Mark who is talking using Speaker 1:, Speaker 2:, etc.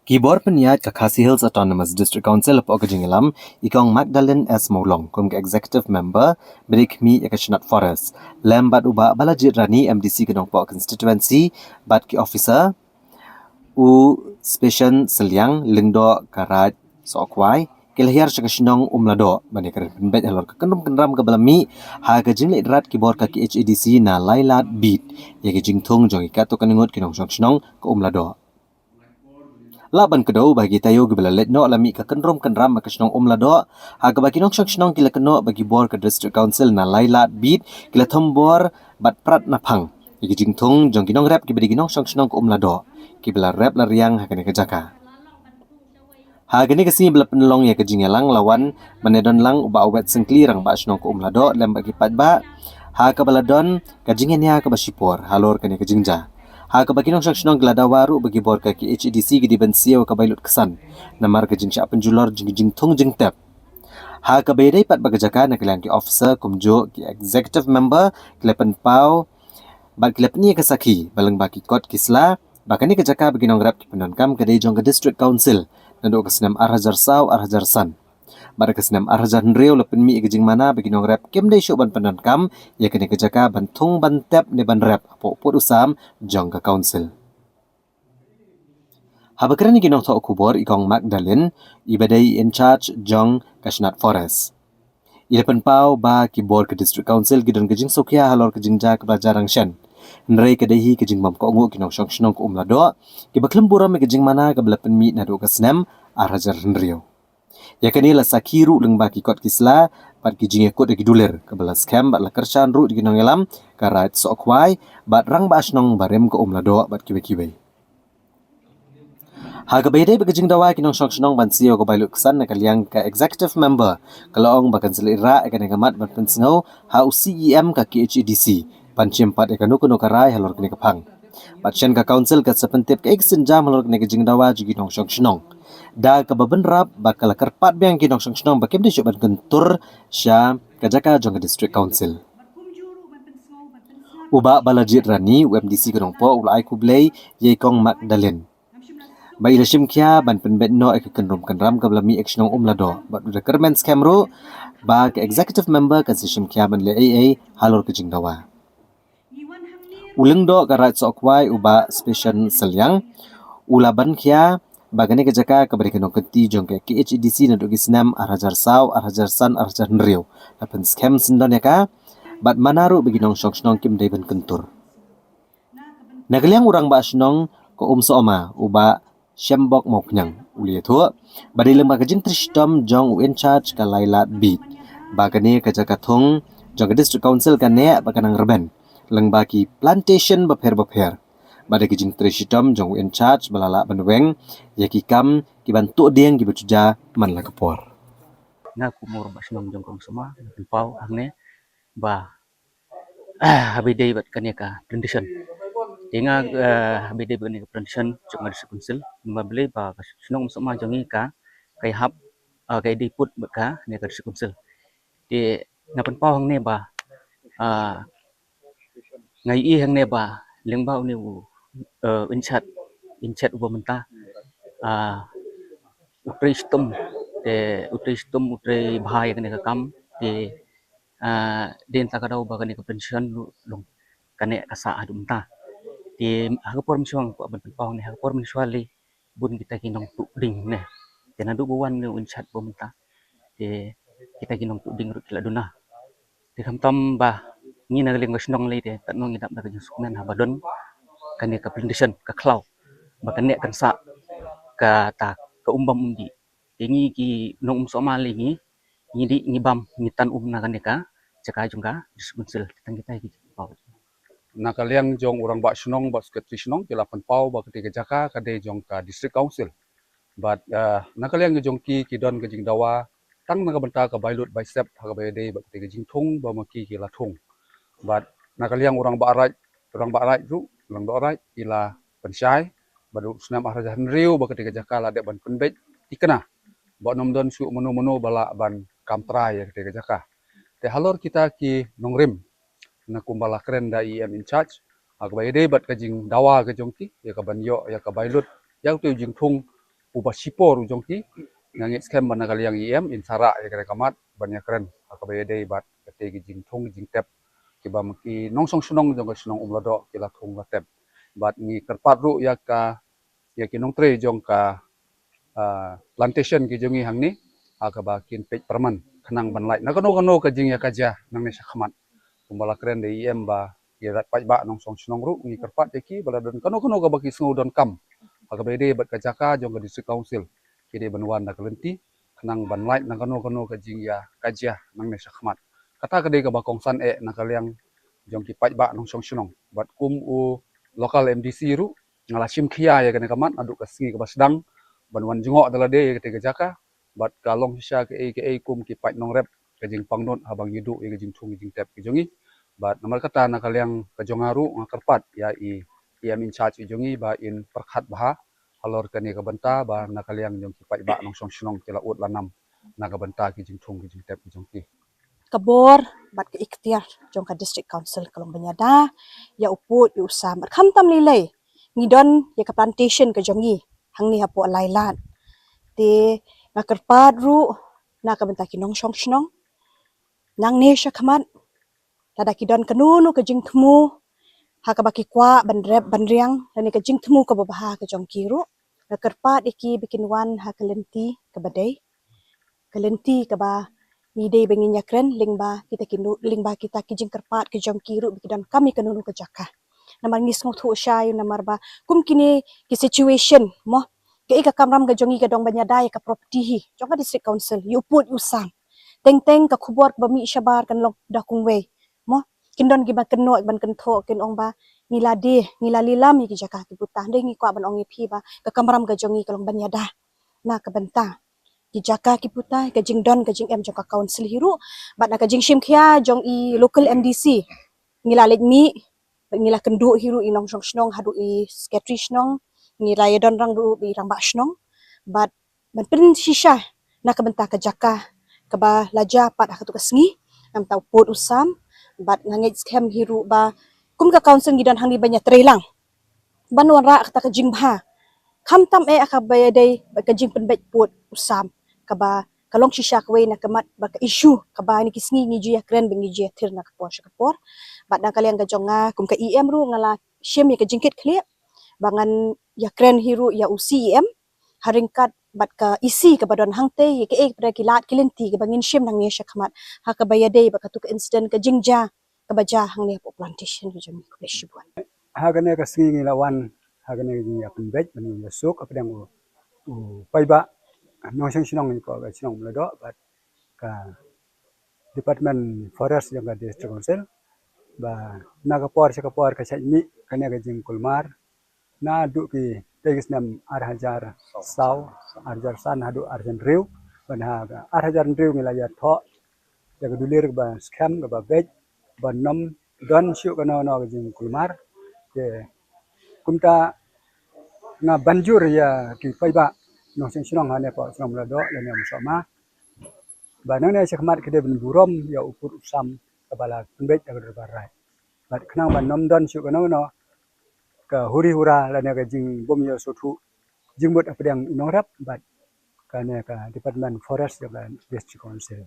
Speaker 1: Keyboard penyiat ke Khasi Hills Autonomous District Council of Okajingilam, ikong Magdalene S. Maulong, kum ke executive member, berik mi Ekashnat Forest. Lem bat uba balajit rani MDC Kedong Po constituency, bat ki officer, u special seliang lingdo karat sokwai, kelahir syakashnong umlado, bani keren penbet halor kekenrum kenram ke belami, ha kejing lidrat keyboard ke HADC na lailat beat, ya kejing tung jong ikat tu kenengut kinong syakashnong ke umlado. Laban kedau bagi tayo gibala letno alami ka kenrom kenram makasnong umlado ha ka bagi nong shnong kila keno bagi bor ke district council na lailat bid kila thombor bat prat napang igi jingthong jong kinong rep gibadi ginong shnong ko umlado kibala rep la riang ha kene kejaka ha gani kasi bela penelong ya kejingelang lawan manedon lang uba awet sengkli rang ba shnong ko umlado lem bagi patba ha ka baladon kajingen ya ka basipor halor kene kejingja ha ka bagi nong shnong glada waru bagi bor ka ki HDC gidi bensiaw ka bailut kesan namar ka jingsya penjulor jing thong jing tep ha ka baydai pat bagajaka na kalian ki officer kumjo ki executive member klepen pau bat klepni ka sakhi balang baki kot kisla bakani ka jaka bagi nong rap ki penankam ka dei jong ka district council nando ka senam arhajar saw arhajar san bar ka senam arhajar nreu lepen mi gejing mana bagi nong rap kem dei syo ban penankam ya kene ka jaka ban thong ban tep ne ban rap apo pot usam jong ka council Habakran ni ginong tho kubor ikong Magdalene ibadai in charge jong Kashnat Forest. Ilapan pau ba kibor ke district council gidon kejing sokya halor kejing ja ke belajarang shen. Nrei kedehi kejing mam ko ngu kinong syong shnong ko umlado kibaklem buram kejing mana ke belapan mi nado kasnem arhajar nrio. Ya kani la sakiru leng ba kikot kisla pat kejing ekot agi duler ke belas scam bat la kershan ru diginong elam karat sokwai bat rang ba ashnong barem ko umlado bat kiwe-kiwe. Haga bedai bagajing dawa kinong syong ban siyo ko bailuk kesan na kaliang ka executive member kalaong bakan selira akan ngamat ban pensengau ha CEM ka KHDC pancim pat akan nukuno karai halor kini kapang patchen ka council ka sepentip ka eksen jam halor kini kajing dawa jugi nong syong da ka babenrap bakal kerpat biang kinong syong bakem di ban gentur sya kajaka jong ka district council uba balajit rani UMDC kenong po ulai kublai yekong Magdalene Bai lashim kia ban penbet no ek kenrum kenram ka blami actionong umlado bat requirement scam ru ba ke executive member ka sishim kia ban le AA halor ke jingdawa uleng do ka rat sokwai uba special selyang ulaban kia bagane ke jaka ka bari kenong kenti jong ke KHDC na dogi snam arhajar saw arhajar san arhajar nriu lapen scam sindon ya ka bat manaru beginong syong kim dai ban kentur nagaliang urang ba ashnong ko sooma uba Shembok mau kenyang uli itu badi lemba kejing tristom jong in charge ka lailat beat bagani ka jakathong jong district council ka ne bakanang reben lengba ki plantation bapher badi kejing tristom jong in charge balala banweng yaki kam ki bantu deng ki betuja man la kapor
Speaker 2: na kumur basnong jong kong semua pau angne ba habidai bat kaniaka plantation Tinga habidai bat kaniaka plantation jong ada kunsil mabeli ba basnong semua jongi ka kai hap kai diput baka kaniaka kunsil di ngapan pau angne ba ngai i angne ba lengba uni inchat uba menta utristum utri bahaya kaniaka kam di den takadau bagani ke pensiun long kane kasa adu menta di hagapor misuang ko ban pawang ni hagapor misuali bun kita kinong tu ding ne tena du buwan ni unchat bo menta di kita kinong tu ding rut kila duna di kamtam ba ni nagaling gasnong le de tanong idap na kajing sukmen habadon kane ka plantation ka klau bakane kan sa ka ta ka umbam undi tingi ki nong somali ni ngidi ngibam ngitan na kane ka cakap juga dispunsel kita pau.
Speaker 3: Na kaliang jong orang bak senong bak sekretari senong kelapan pau bak ketika jaka kade jong ka district council. But na kaliang jong ki kidon ke jing dawa tang na benta ka bailut by step ha bayade bak ketika jing thong ba maki ki la thong. But na kaliang orang bak arai ru orang bak arai ila pensyai badu senam arah riu bak ketika jaka la de ban penbet tikena. Bak nomdon su menu bala ban kamtrai ketika jaka. Te halor kita ki nongrim na kumbala keren da IM in charge ak bayde bat kajing dawa ke jongki ya ka banyo ya ka bailut ya tu jing thung ubah sipor ujong ki ngangit scam bana kaliang IM in sara ya kare kamat banyak keren akabaya dei bat kate gi jing thong jing tep kiba maki nong song sunong jong sunong umlado kila thong la tep bat ngi kerpat ru ya ka ya ki nong tre jong ka plantation ki jongi hangni akaba kin pej perman khanang ban lai nakano kano ka jing ya kaja nang ne sakhamat kumbala keren dei IM ba ya paj ba nong song sunong ru ngi kerpat ki bala don kano kano ka baki sngo don kam akabede bat kajaka jong ka district council kide banwan na kalenti kanang banlait na kano ka jingya kajia nang ne sakmat kata kade ka bakong san na kaliang jong ki paj ba nong song sunong bat kum u local MDC ru ngala sim khia ya kane kamat adu ka singi ka basdang banwan jungo dala de kate kajaka bat kalong sisa ke kum ki paj nong rep ka jing pangnot habang yidu ka jing thung jing tep ki jongi bat namar kata na kaliang ka jongaru ngakarpat ya IM in charge jongi ba in perkhat bah halor kani ka banta ba na kaliang jong ki pai ba nong song sunong kila ut lanam na ka banta ki jing thung ki jing tep ki jong ki
Speaker 4: kabor bat ke ikhtiar jong ka district council kalong banyada ya uput yu usam kham tam lilai ngidon ya ka plantation ka jongi hangni hapo alailan te ngakerpat ru na ka banta ki nong song sunong nang ne shakmat tada kidon kanunu ka jing thmu ha ka baki kwa bandrep bandriang lani ka jing thmu ka babaha ka jong kiru ngakerpat iki bikin wan ha kalenti ka badai kalenti ka ba ni dei bengin yakren lingba kita kinu lingba kita kijing kerpat ke jong kiru bikidan kami kanunu ke jaka namar ngis ngothu shay namar ba kum kini ki situation mo ke ika kamram ga jongi ga dong banyadai ka property hi jong ka district council you put usang teng teng ka khubor ba mi shabar kan lok da kungwe mo kindon gi ba kenno ban kentho kin ong ba ngiladi ngilalilam ki jaka ki putah dei ngi kwa ban ong phi ba ka kamram ga jongi kalong banyada na ka banta ki jaka ki putai ka jing don ka jing jong ka council hiru bat na ka jing shim khia jong i local MDC ngila lek mi ngila kendu hiru inong song snong hadu i secretary snong ngila ya don rang ru i rang ba snong bat ban pen shisha na ka benta ka jaka ka ba laja pat akatu ka sngi am tau pot usam bat ngangit scam hiru ba kum ka council ngidon hang di banyak trelang banwan ra kata ka jing bha kham tam akabaya dei ba ka jing penbet pot usam kaba kalong shisha kwe na kamat baka issue kaba ni kisngi ni juya kren bengi juya thir na kapor shakapor bat na kaliang ka jonga kum ka EM ru ngala shim ya ka jingkit khle bangan ya kren hiru ya UCEM haringkat bat ka isi ka badon hangte ya ka pada kilat kilenti ka bangin shim nang ni shakmat ha ka bayade baka tu ka incident ka jingja ka baja hang ni po plantation ka jong ko shibuan
Speaker 5: hagane ka singi lawan hagane ni apun bet mani sok apdang pai ba nong sing sinong ni ko ga sinong mledo bat ka department forest yang ga district council ba naga por ka mi kane ga jing kulmar na du ki tegis nam 8000 saw 8000 san hadu arjan riu ban ha ga 8000 riu ngila ya tho ya ga dulir ba scam ga ba bet ba nom don shu ga no ga jing kulmar ke kumta nga banjur ya ki pai ba no sing sinong hane po sinong lado le ne sama ba nang ne sekmat ke de ben burom ya upur usam kabala kunbet ya ga barai ba khnang ba nom don shu ga no ka huri hura le ne ga jing bom ya sotu jingbut apdang inong rap ba ka ne ka department forest ya ba district council